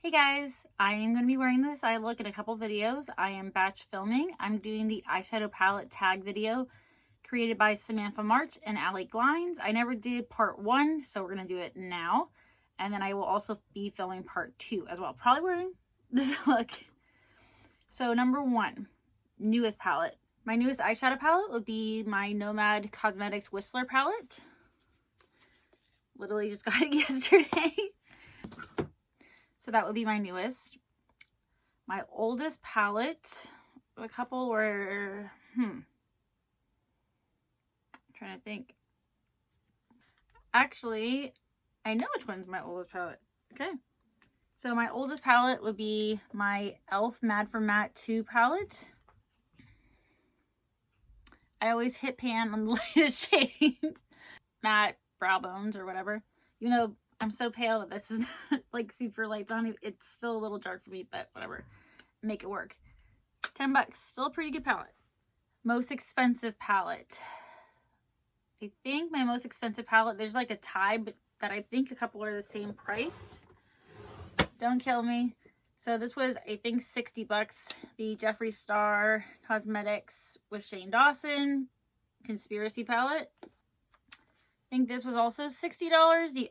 Hey guys, I am going to be wearing this eye look in a couple videos. I am batch filming. I'm doing the eyeshadow palette tag video created by Samantha March and Allie Glines. I never did part 1, so we're going to do it now. And then I will also be filming part 2 as well. Probably wearing this look. So number 1, newest palette. My newest eyeshadow palette would be my Nomad Cosmetics Whistler palette. Literally just got it yesterday. So that would be my newest. My oldest palette, a couple were, I'm trying to think. Actually, I know which one's my oldest palette. Okay. So my oldest palette would be my e.l.f. Mad for Matte 2 palette. I always hit pan on the lightest shades. Matte brow bones or whatever. Even though I'm so pale that this is not like super lights on. It's still a little dark for me, but whatever. Make it work. $10. Still a pretty good palette. Most expensive palette. I think my most expensive palette, there's like a tie, but that I think a couple are the same price. Don't kill me. So this was, I think, $60. The Jeffree Star Cosmetics with Shane Dawson Conspiracy palette. I think this was also $60. The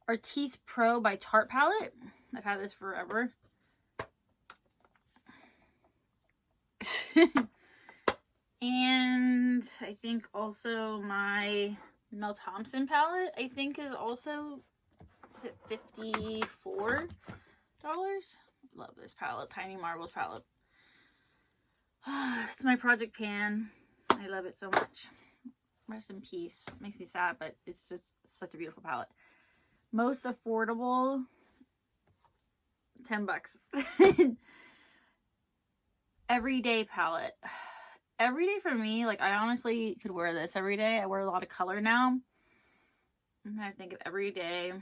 Artiste Pro by Tarte palette. I've had this forever. And I think also my Mel Thompson palette, I think is also, is it $54? Love this palette, Tiny Marbles palette. It's my Project Pan. I love it so much. Rest in peace. Makes me sad, but it's just such a beautiful palette. Most affordable, $10. Everyday palette. Everyday for me, like I honestly could wear this every day. I wear a lot of color now. And I think of everyday.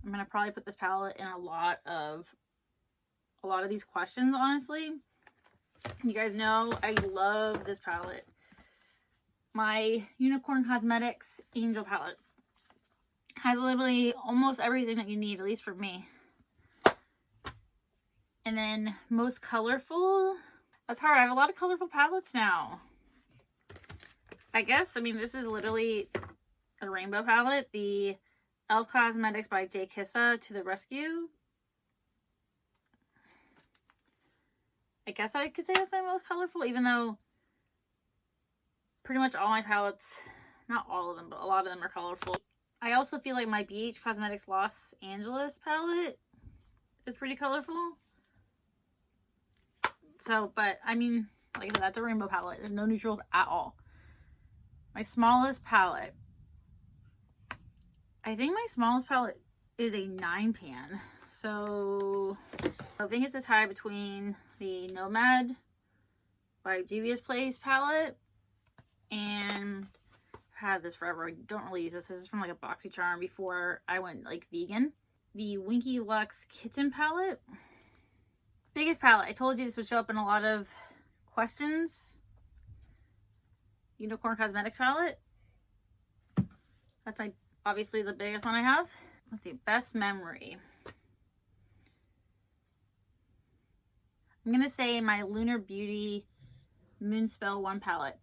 I'm gonna probably put this palette in a lot of these questions, honestly. You guys know I love this palette. My Unicorn Cosmetics Angel palette has literally almost everything that you need, at least for me. And then most colorful, that's hard. I have a lot of colorful palettes now. I guess, I mean, this is literally a rainbow palette. The e.l.f. Cosmetics by J. Kissa to the rescue. I guess I could say that's my most colorful, even though pretty much all my palettes, not all of them, but a lot of them are colorful. I also feel like my BH Cosmetics Los Angeles palette is pretty colorful. So, but I mean, like I said, that's a rainbow palette. There's no neutrals at all. My smallest palette. I think my smallest palette is a 9 pan. So I think it's a tie between the Nomad by Juvia's Place palette, and I've had this forever. I don't really use this. This is from like a BoxyCharm before I went like vegan. The Winky Lux Kitten palette. Biggest palette. I told you this would show up in a lot of questions. Unicorn Cosmetics palette. That's like obviously the biggest one I have. Let's see, best memory. I'm going to say my Lunar Beauty Moonspell 1 palette.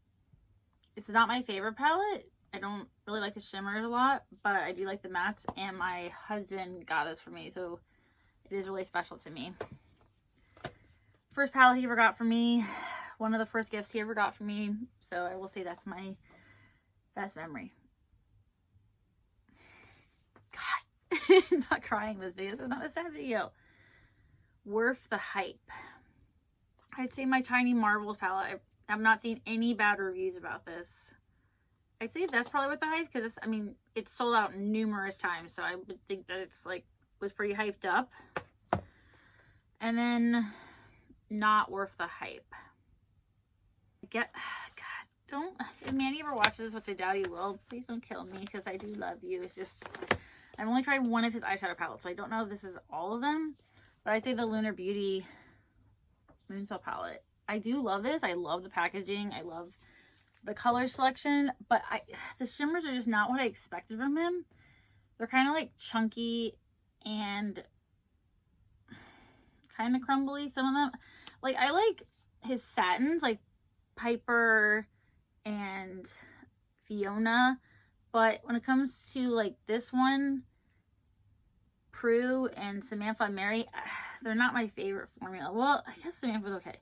It's not my favorite palette. I don't really like the shimmers a lot, but I do like the mattes, and my husband got this for me, so it is really special to me. First palette he ever got for me. One of the first gifts he ever got for me, so I will say that's my best memory. God, I'm not crying this video. This is not a sad video. Worth the hype. I'd say my Tiny Marbles palette. I've not seen any bad reviews about this. I'd say that's probably worth the hype because I mean, it's sold out numerous times, so I would think that it's like was pretty hyped up. And then not worth the hype. God, don't, if Manny ever watches this, which I doubt he will, please don't kill me because I do love you. It's just, I've only tried one of his eyeshadow palettes, so I don't know if this is all of them, but I'd say the Lunar Beauty Moonsault palette. I do love this. I love the packaging. I love the color selection, but the shimmers are just not what I expected from him. They're kind of like chunky and kind of crumbly, some of them. Like, I like his satins, like Piper and Fiona, but when it comes to like this one, Prue and Samantha and Mary, they're not my favorite formula. Well, I guess Samantha's okay,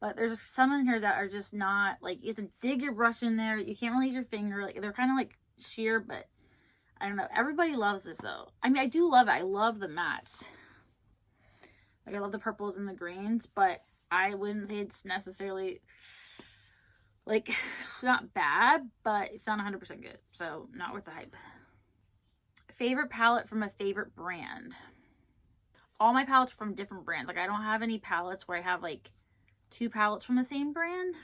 but there's some in here that are just not, like, you have to dig your brush in there, you can't really use your finger, like, they're kind of like sheer, but I don't know. Everybody loves this though. I mean, I do love it. I love the mattes. Like, I love the purples and the greens, but I wouldn't say it's necessarily, like, not bad, but it's not 100% good. So, not worth the hype. Favorite palette from a favorite brand. All my palettes are from different brands. Like, I don't have any palettes where I have, like, 2 palettes from the same brand.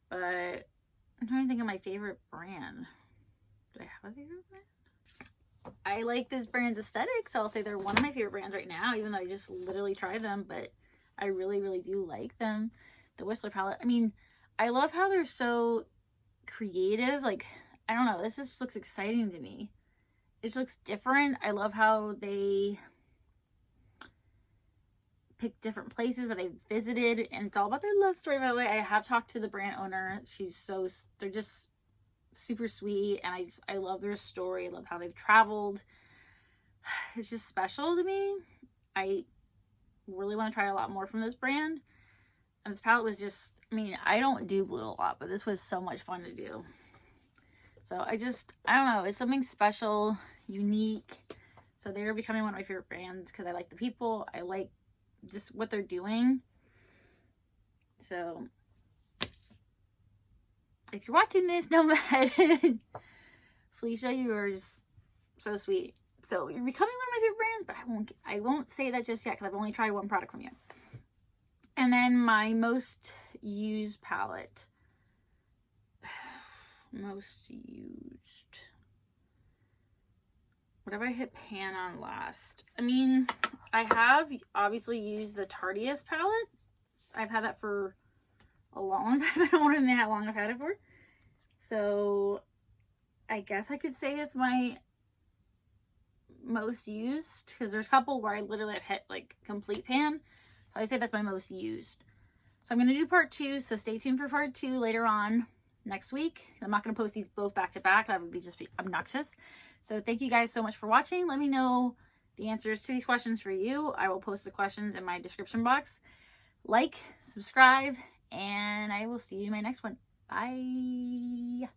But I'm trying to think of my favorite brand. Do I have a favorite brand? I like this brand's aesthetic, so I'll say they're one of my favorite brands right now, even though I just literally tried them, but I really, really do like them. The Whistler palette, I mean, I love how they're so creative. Like, I don't know, this just looks exciting to me. It just looks different. I love how they pick different places that they've visited, and it's all about their love story, by the way. I have talked to the brand owner. They're just super sweet, and I love their story. I love how they've traveled. It's just special to me. I really want to try a lot more from this brand, and this palette was just, I mean, I don't do blue a lot, but this was so much fun to do. So I don't know, it's something special, unique. So they're becoming one of my favorite brands because I like the people, I like just what they're doing. So if you're watching this, no matter. Felicia, you are just so sweet. So you're becoming one of my favorite brands, but I won't say that just yet because I've only tried one product from you. And then my most used palette. Most used. What have I hit pan on last? I mean, I have obviously used the Tardiest palette. I've had that for a long time. I don't want to admit how long I've had it for. So I guess I could say it's my most used, because there's a couple where I literally have hit like complete pan. So I say that's my most used. So I'm going to do part 2. So stay tuned for part 2 later on next week. I'm not going to post these both back to back. That would be obnoxious. So thank you guys so much for watching. Let me know the answers to these questions for you. I will post the questions in my description box. Like, subscribe, and I will see you in my next one. Bye.